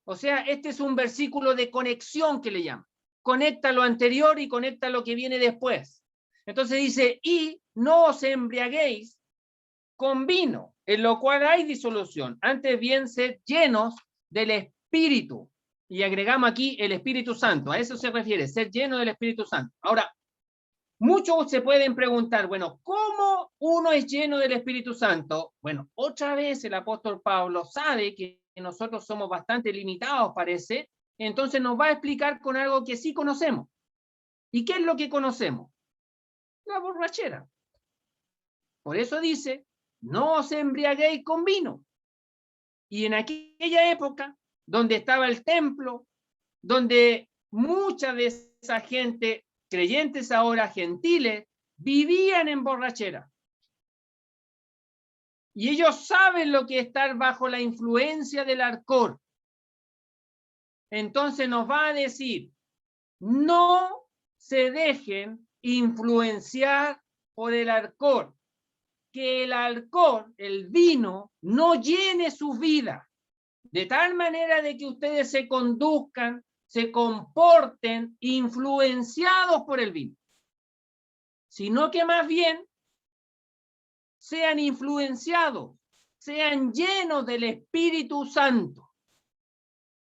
O sea, este es un versículo de conexión que le llama. Conecta lo anterior y conecta lo que viene después. Entonces dice, y no os embriaguéis con vino, en lo cual hay disolución. Antes bien, sed llenos del Espíritu. Y agregamos aquí el Espíritu Santo. A eso se refiere, ser lleno del Espíritu Santo. Ahora, muchos se pueden preguntar, bueno, ¿cómo uno es lleno del Espíritu Santo? Bueno, otra vez el apóstol Pablo sabe que nosotros somos bastante limitados, parece, entonces nos va a explicar con algo que sí conocemos. ¿Y qué es lo que conocemos? La borrachera. Por eso dice, no os embriaguéis con vino. Y en aquella época, donde estaba el templo, donde mucha de esa gente, creyentes ahora, gentiles, vivían en borrachera. Y ellos saben lo que es estar bajo la influencia del alcohol. Entonces nos va a decir, no se dejen influenciar por el alcohol. Que el alcohol, el vino, no llene su vida. De tal manera de que ustedes se conduzcan, se comporten influenciados por el vino. Sino que más bien sean influenciados, sean llenos del Espíritu Santo.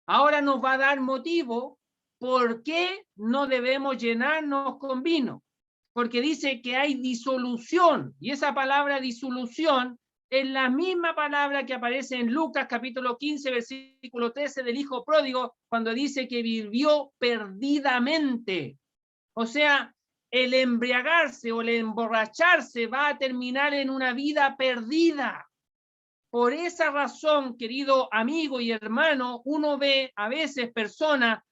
Ahora nos va a dar motivo por qué no debemos llenarnos con vino. Porque dice que hay disolución, y esa palabra disolución es la misma palabra que aparece en Lucas capítulo 15, versículo 13 del hijo pródigo, cuando dice que vivió perdidamente. O sea, el embriagarse o el emborracharse va a terminar en una vida perdida. Por esa razón, querido amigo y hermano, uno ve a veces personas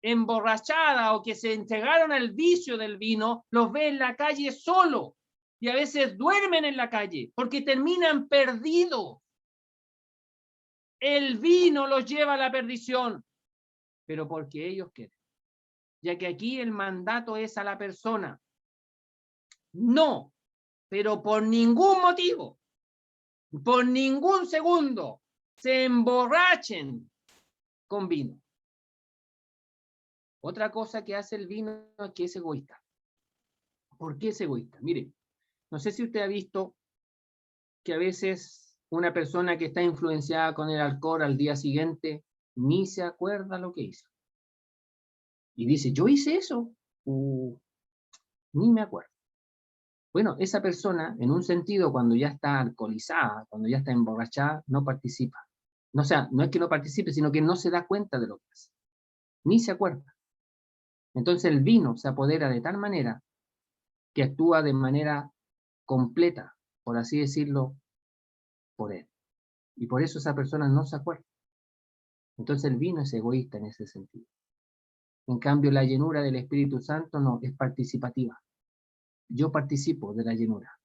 emborrachadas o que se entregaron al vicio del vino, los ve en la calle solo y a veces duermen en la calle porque terminan perdidos. El vino los lleva a la perdición, pero porque ellos quieren. Ya que aquí el mandato es a la persona. No, pero por ningún motivo, por ningún segundo, se emborrachen con vino. Otra cosa que hace el vino es que es egoísta. ¿Por qué es egoísta? Mire, no sé si usted ha visto que a veces una persona que está influenciada con el alcohol al día siguiente ni se acuerda lo que hizo. Y dice, yo hice eso, ni me acuerdo. Bueno, esa persona, en un sentido, cuando ya está alcoholizada, cuando ya está emborrachada, no participa. No, o sea, no es que no participe, sino que no se da cuenta de lo que hace. Ni se acuerda. Entonces el vino se apodera de tal manera que actúa de manera completa, por así decirlo, por él. Y por eso esa persona no se acuerda. Entonces el vino es egoísta en ese sentido. En cambio, la llenura del Espíritu Santo no, es participativa. Yo participo de la llenura.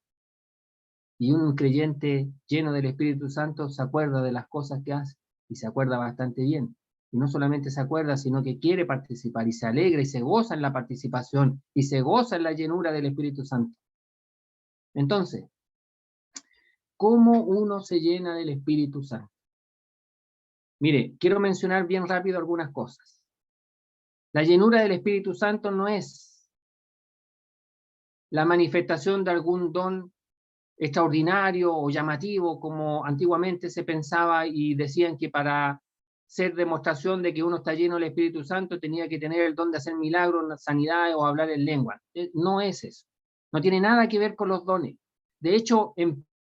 Y un creyente lleno del Espíritu Santo se acuerda de las cosas que hace y se acuerda bastante bien. Y no solamente se acuerda, sino que quiere participar y se alegra y se goza en la participación y se goza en la llenura del Espíritu Santo. Entonces, ¿cómo uno se llena del Espíritu Santo? Mire, quiero mencionar bien rápido algunas cosas. La llenura del Espíritu Santo no es la manifestación de algún don extraordinario o llamativo, como antiguamente se pensaba y decían que para ser demostración de que uno está lleno del Espíritu Santo tenía que tener el don de hacer milagros, sanidades o hablar en lengua. No es eso. No tiene nada que ver con los dones. De hecho,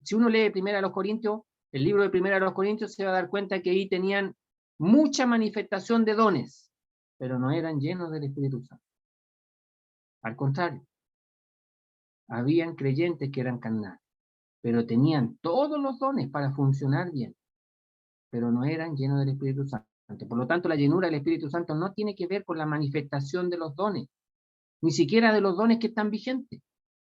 si uno lee 1 Corintios, el libro de Primera de los Corintios se va a dar cuenta que ahí tenían mucha manifestación de dones, pero no eran llenos del Espíritu Santo. Al contrario, habían creyentes que eran carnales, pero tenían todos los dones para funcionar bien, pero no eran llenos del Espíritu Santo. Por lo tanto, la llenura del Espíritu Santo no tiene que ver con la manifestación de los dones, ni siquiera de los dones que están vigentes.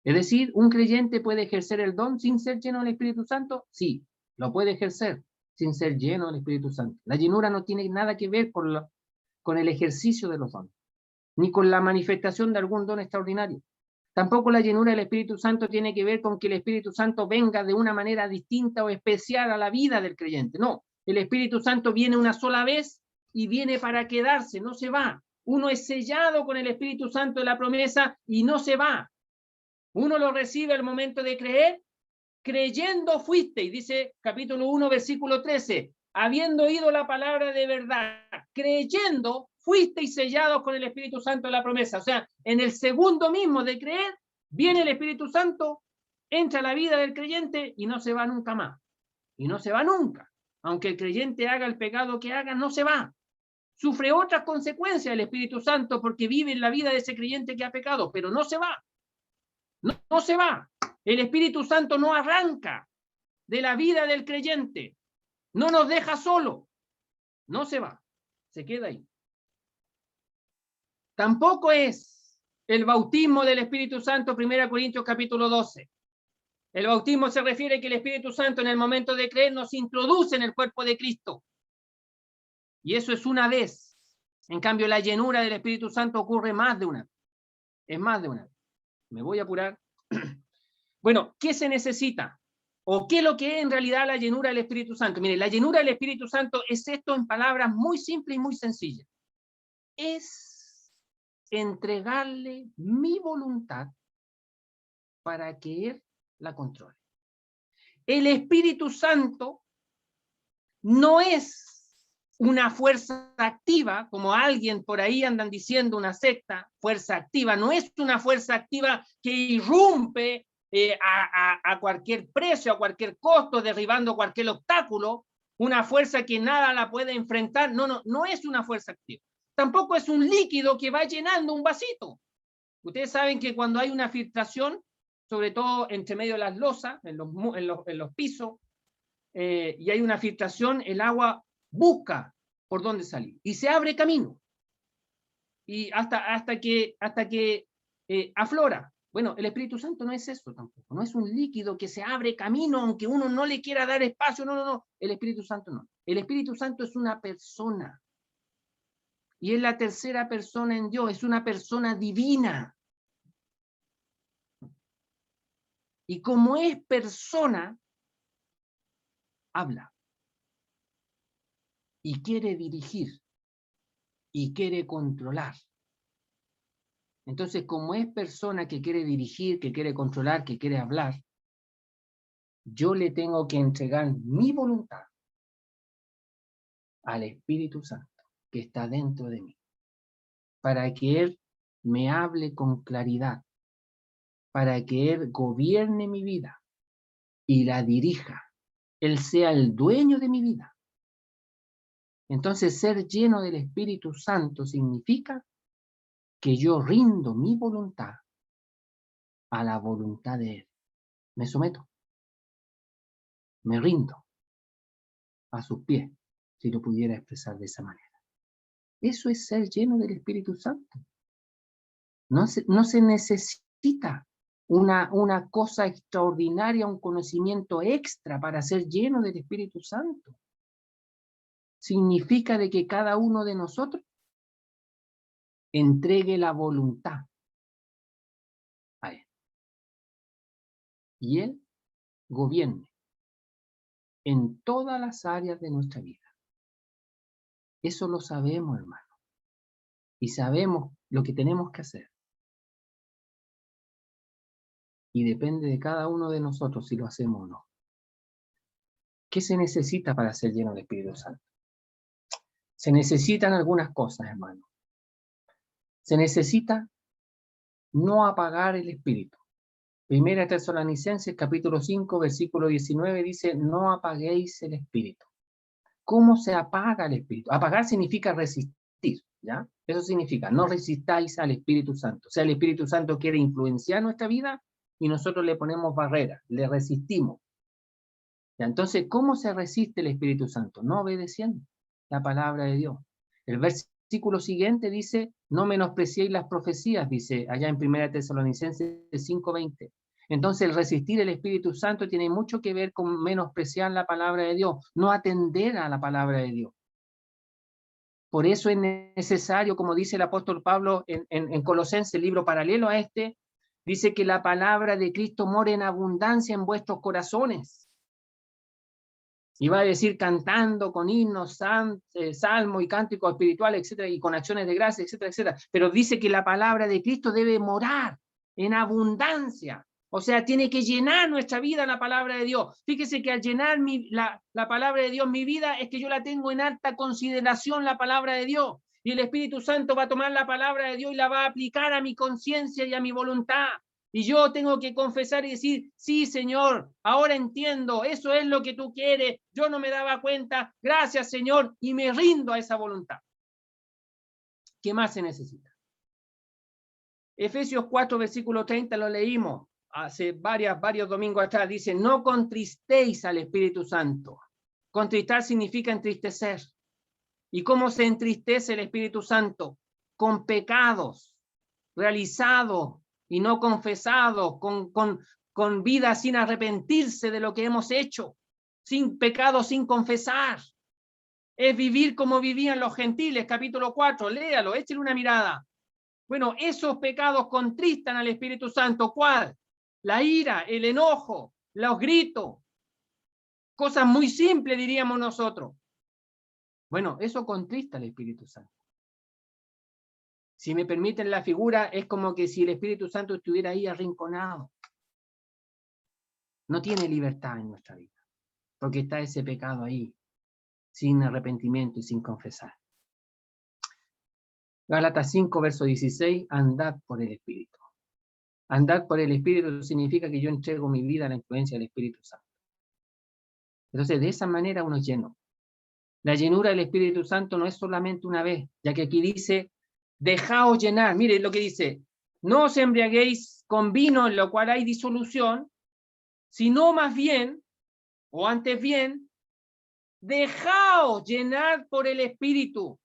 Es decir, ¿un creyente puede ejercer el don sin ser lleno del Espíritu Santo? Sí, lo puede ejercer sin ser lleno del Espíritu Santo. La llenura no tiene nada que ver con el ejercicio de los dones, ni con la manifestación de algún don extraordinario. Tampoco la llenura del Espíritu Santo tiene que ver con que el Espíritu Santo venga de una manera distinta o especial a la vida del creyente. No, el Espíritu Santo viene una sola vez y viene para quedarse, no se va. Uno es sellado con el Espíritu Santo de la promesa y no se va. Uno lo recibe al momento de creer, creyendo fuiste, y dice capítulo 1, versículo 13, habiendo oído la palabra de verdad, creyendo fuisteis sellados con el Espíritu Santo de la promesa. O sea, en el segundo mismo de creer, viene el Espíritu Santo, entra a la vida del creyente y no se va nunca más. Y no se va nunca. Aunque el creyente haga el pecado que haga, no se va. Sufre otras consecuencias el Espíritu Santo porque vive en la vida de ese creyente que ha pecado, pero no se va. No se va. El Espíritu Santo no arranca de la vida del creyente. No nos deja solo. No se va. Se queda ahí. Tampoco es el bautismo del Espíritu Santo, 1 Corintios capítulo 12. El bautismo se refiere a que el Espíritu Santo en el momento de creer nos introduce en el cuerpo de Cristo. Y eso es una vez. En cambio, la llenura del Espíritu Santo ocurre más de una vez. Es más de una vez. Me voy a apurar. Bueno, ¿qué se necesita? ¿O qué es lo que es en realidad la llenura del Espíritu Santo? Mire, la llenura del Espíritu Santo es esto en palabras muy simples y muy sencillas. Es entregarle mi voluntad para que Él la controle. El Espíritu Santo no es una fuerza activa, como alguien por ahí andan diciendo, una secta, fuerza activa, no es una fuerza activa que irrumpe a cualquier precio, a cualquier costo, derribando cualquier obstáculo, una fuerza que nada la puede enfrentar. No es una fuerza activa. Tampoco es un líquido que va llenando un vasito. Ustedes saben que cuando hay una filtración, sobre todo entre medio de las losas, en los pisos, y hay una filtración, el agua busca por dónde salir y se abre camino y hasta que aflora. Bueno, el Espíritu Santo no es eso tampoco, no es un líquido que se abre camino aunque uno no le quiera dar espacio, no, el Espíritu Santo no. El Espíritu Santo es una persona y es la tercera persona en Dios, es una persona divina. Y como es persona, habla y quiere dirigir y quiere controlar. Entonces, como es persona que quiere dirigir, que quiere controlar, que quiere hablar, yo le tengo que entregar mi voluntad al Espíritu Santo que está dentro de mí, para que Él me hable con claridad, para que Él gobierne mi vida y la dirija. Él sea el dueño de mi vida. Entonces, ser lleno del Espíritu Santo significa que yo rindo mi voluntad a la voluntad de Él. Me someto, me rindo a sus pies, si lo pudiera expresar de esa manera. Eso es ser lleno del Espíritu Santo. No se necesita una cosa extraordinaria, un conocimiento extra para ser lleno del Espíritu Santo. Significa de que cada uno de nosotros entregue la voluntad a Él. Y Él gobierne en todas las áreas de nuestra vida. Eso lo sabemos, hermano. Y sabemos lo que tenemos que hacer. Y depende de cada uno de nosotros si lo hacemos o no. ¿Qué se necesita para ser lleno del Espíritu Santo? Se necesitan algunas cosas, hermano. Se necesita no apagar el Espíritu. Primera Tesalonicenses, capítulo 5, versículo 19, dice, no apaguéis el espíritu. ¿Cómo se apaga el espíritu? Apagar significa resistir, ¿ya? Eso significa, no resistáis al Espíritu Santo. O sea, el Espíritu Santo quiere influenciar nuestra vida y nosotros le ponemos barreras, le resistimos. ¿Ya? Entonces, ¿cómo se resiste el Espíritu Santo? No obedeciendo la palabra de Dios. El versículo siguiente dice, no menospreciéis las profecías, dice allá en 1 Tesalonicenses 5:20. Entonces, el resistir el Espíritu Santo tiene mucho que ver con menospreciar la palabra de Dios, no atender a la palabra de Dios. Por eso es necesario, como dice el apóstol Pablo en Colosenses, libro paralelo a este, dice que la palabra de Cristo mora en abundancia en vuestros corazones. Y va a decir cantando con himnos, salmo y cánticos espirituales, etcétera, y con acciones de gracia, etcétera, etcétera. Pero dice que la palabra de Cristo debe morar en abundancia. O sea, tiene que llenar nuestra vida la palabra de Dios. Fíjese que al llenar la palabra de Dios mi vida es que yo la tengo en alta consideración, la palabra de Dios. Y el Espíritu Santo va a tomar la palabra de Dios y la va a aplicar a mi conciencia y a mi voluntad. Y yo tengo que confesar y decir, sí, Señor, ahora entiendo, eso es lo que tú quieres, yo no me daba cuenta, gracias, Señor, y me rindo a esa voluntad. ¿Qué más se necesita? Efesios 4, versículo 30, lo leímos hace varios domingos atrás, dice, no contristéis al Espíritu Santo. Contristar significa entristecer. ¿Y cómo se entristece el Espíritu Santo? Con pecados realizados y no confesados, con vida sin arrepentirse de lo que hemos hecho, sin pecado, sin confesar. Es vivir como vivían los gentiles, capítulo 4, léalo, échale una mirada. Bueno, esos pecados contristan al Espíritu Santo. ¿Cuál? La ira, el enojo, los gritos, cosas muy simples diríamos nosotros. Bueno, eso contrista al Espíritu Santo. Si me permiten la figura, es como que si el Espíritu Santo estuviera ahí arrinconado. No tiene libertad en nuestra vida, porque está ese pecado ahí, sin arrepentimiento y sin confesar. Gálatas 5, verso 16, andad por el Espíritu. Andad por el Espíritu significa que yo entrego mi vida a la influencia del Espíritu Santo. Entonces, de esa manera uno es lleno. La llenura del Espíritu Santo no es solamente una vez, ya que aquí dice, dejaos llenar. Mire lo que dice, no os embriaguéis con vino en lo cual hay disolución, sino más bien, o antes bien, dejaos llenar por el Espíritu.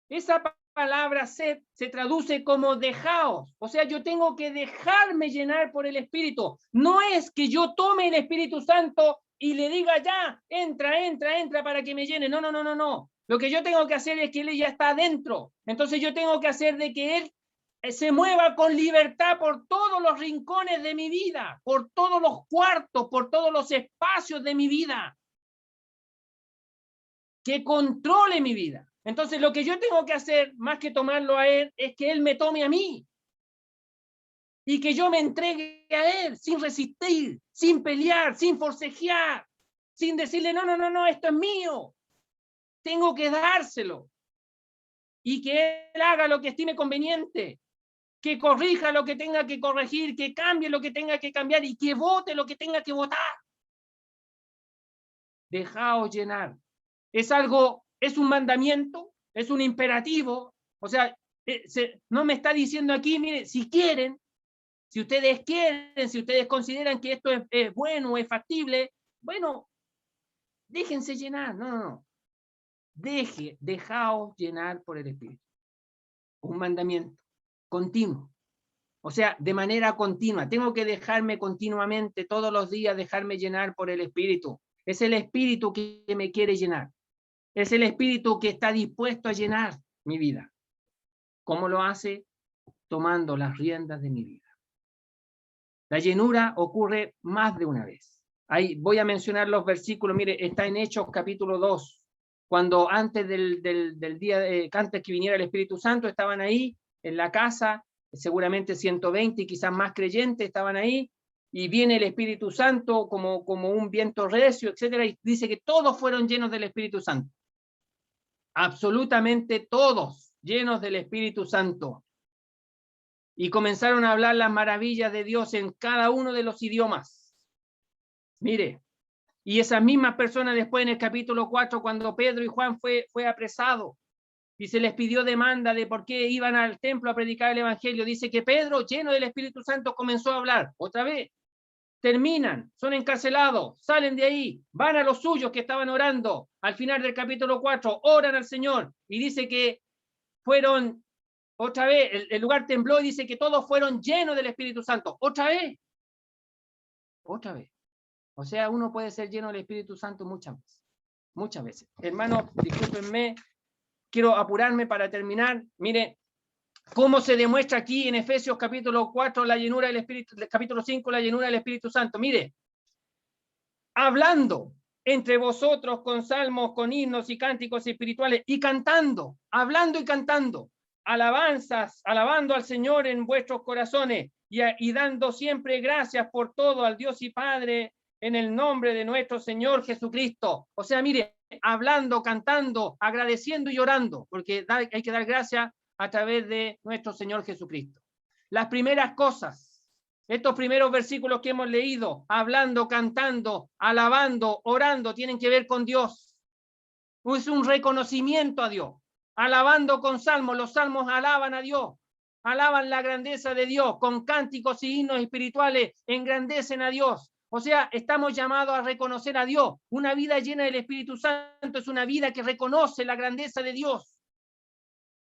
Esa palabra se traduce como dejaos, o sea, yo tengo que dejarme llenar por el Espíritu. No es que yo tome el Espíritu Santo y le diga ya, entra para que me llene. No. Lo que yo tengo que hacer es que Él ya está adentro. Entonces yo tengo que hacer de que Él se mueva con libertad por todos los rincones de mi vida, por todos los cuartos, por todos los espacios de mi vida. Que controle mi vida. Entonces lo que yo tengo que hacer, más que tomarlo a Él, es que Él me tome a mí. Y que yo me entregue a Él, sin resistir, sin pelear, sin forcejear, sin decirle, no, esto es mío. Tengo que dárselo. Y que Él haga lo que estime conveniente. Que corrija lo que tenga que corregir, que cambie lo que tenga que cambiar y que vote lo que tenga que votar. Dejaos llenar. Es algo, es un mandamiento, es un imperativo. O sea, no me está diciendo aquí, mire, si quieren, si ustedes quieren, si ustedes consideran que esto es bueno, es factible, bueno, déjense llenar. No. Dejaos llenar por el Espíritu. Un mandamiento continuo. O sea, de manera continua. Tengo que dejarme continuamente, todos los días, dejarme llenar por el Espíritu. Es el Espíritu que me quiere llenar. Es el Espíritu que está dispuesto a llenar mi vida. ¿Cómo lo hace? Tomando las riendas de mi vida. La llenura ocurre más de una vez. Ahí voy a mencionar los versículos. Mire, está en Hechos capítulo 2. Cuando antes del día, antes que viniera el Espíritu Santo, estaban ahí en la casa, seguramente 120 y quizás más creyentes estaban ahí, y viene el Espíritu Santo como un viento recio, etcétera, y dice que todos fueron llenos del Espíritu Santo. Absolutamente todos llenos del Espíritu Santo. y comenzaron a hablar las maravillas de Dios en cada uno de los idiomas. Mire, y esas mismas personas después en el capítulo 4, cuando Pedro y Juan fue apresado y se les pidió demanda de por qué iban al templo a predicar el evangelio, dice que Pedro, lleno del Espíritu Santo, comenzó a hablar otra vez. Terminan, son encarcelados, salen de ahí, van a los suyos que estaban orando. Al final del capítulo 4, oran al Señor y dice que fueron, otra vez, el lugar tembló y dice que todos fueron llenos del Espíritu Santo. Otra vez. Otra vez. O sea, uno puede ser lleno del Espíritu Santo muchas veces. Muchas veces. Hermano, discúlpenme, quiero apurarme para terminar. Mire, cómo se demuestra aquí en Efesios capítulo 4 la llenura del Espíritu, capítulo 5 la llenura del Espíritu Santo. Mire, hablando entre vosotros con salmos, con himnos y cánticos espirituales y cantando, hablando y cantando, alabanzas, alabando al Señor en vuestros corazones y dando siempre gracias por todo al Dios y Padre en el nombre de nuestro Señor Jesucristo. O sea, mire, hablando, cantando, agradeciendo y llorando, porque hay que dar gracias a través de nuestro Señor Jesucristo. Las primeras cosas, estos primeros versículos que hemos leído, hablando, cantando, alabando, orando, tienen que ver con Dios. Es un reconocimiento a Dios. Alabando con salmos, los salmos alaban a Dios, alaban la grandeza de Dios, con cánticos y himnos espirituales engrandecen a Dios. O sea, estamos llamados a reconocer a Dios. Una vida llena del Espíritu Santo es una vida que reconoce la grandeza de Dios.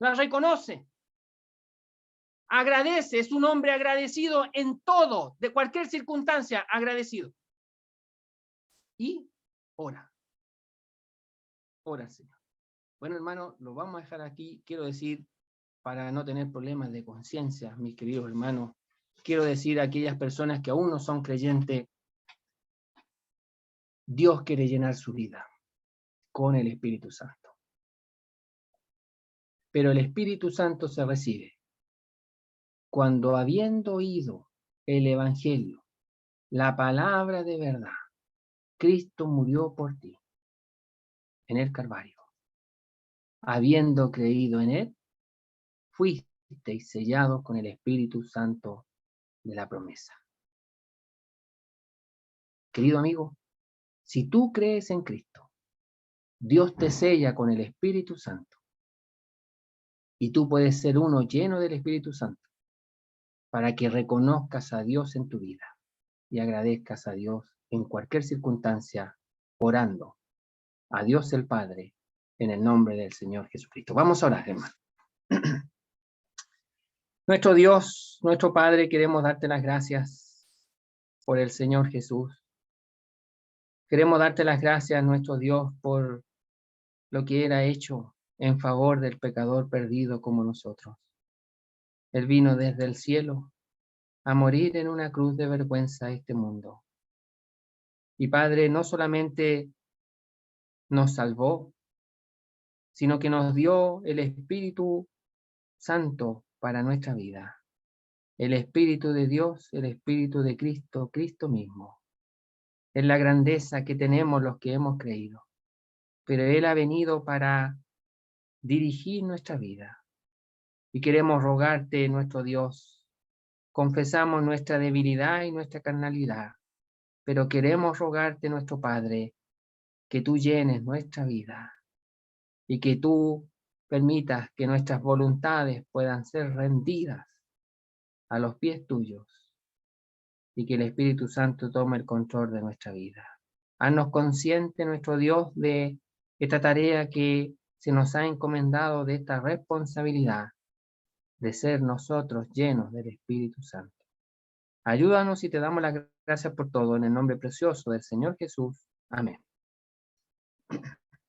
La reconoce. Agradece, es un hombre agradecido en todo, de cualquier circunstancia, agradecido. Y ora. Ora, Señor. Bueno, hermano, lo vamos a dejar aquí. Quiero decir, para no tener problemas de conciencia, mis queridos hermanos, quiero decir a aquellas personas que aún no son creyentes, Dios quiere llenar su vida con el Espíritu Santo. Pero el Espíritu Santo se recibe cuando, habiendo oído el Evangelio, la palabra de verdad, Cristo murió por ti en el Calvario. Habiendo creído en él, fuisteis sellados con el Espíritu Santo de la promesa. Querido amigo, si tú crees en Cristo, Dios te sella con el Espíritu Santo y tú puedes ser uno lleno del Espíritu Santo para que reconozcas a Dios en tu vida y agradezcas a Dios en cualquier circunstancia, orando a Dios el Padre en el nombre del Señor Jesucristo. Vamos a orar, hermano. Nuestro Dios, nuestro Padre, queremos darte las gracias por el Señor Jesús. Queremos darte las gracias, nuestro Dios, por lo que Él ha hecho en favor del pecador perdido como nosotros. Él vino desde el cielo a morir en una cruz de vergüenza a este mundo. Y Padre, no solamente nos salvó, sino que nos dio el Espíritu Santo para nuestra vida. El Espíritu de Dios, el Espíritu de Cristo, Cristo mismo. Es la grandeza que tenemos los que hemos creído. Pero Él ha venido para dirigir nuestra vida. Y queremos rogarte, nuestro Dios, confesamos nuestra debilidad y nuestra carnalidad, pero queremos rogarte, nuestro Padre, que tú llenes nuestra vida y que tú permitas que nuestras voluntades puedan ser rendidas a los pies tuyos y que el Espíritu Santo tome el control de nuestra vida. Haznos consciente, nuestro Dios, de esta tarea que se nos ha encomendado, de esta responsabilidad de ser nosotros llenos del Espíritu Santo. Ayúdanos y te damos las gracias por todo en el nombre precioso del Señor Jesús. Amén.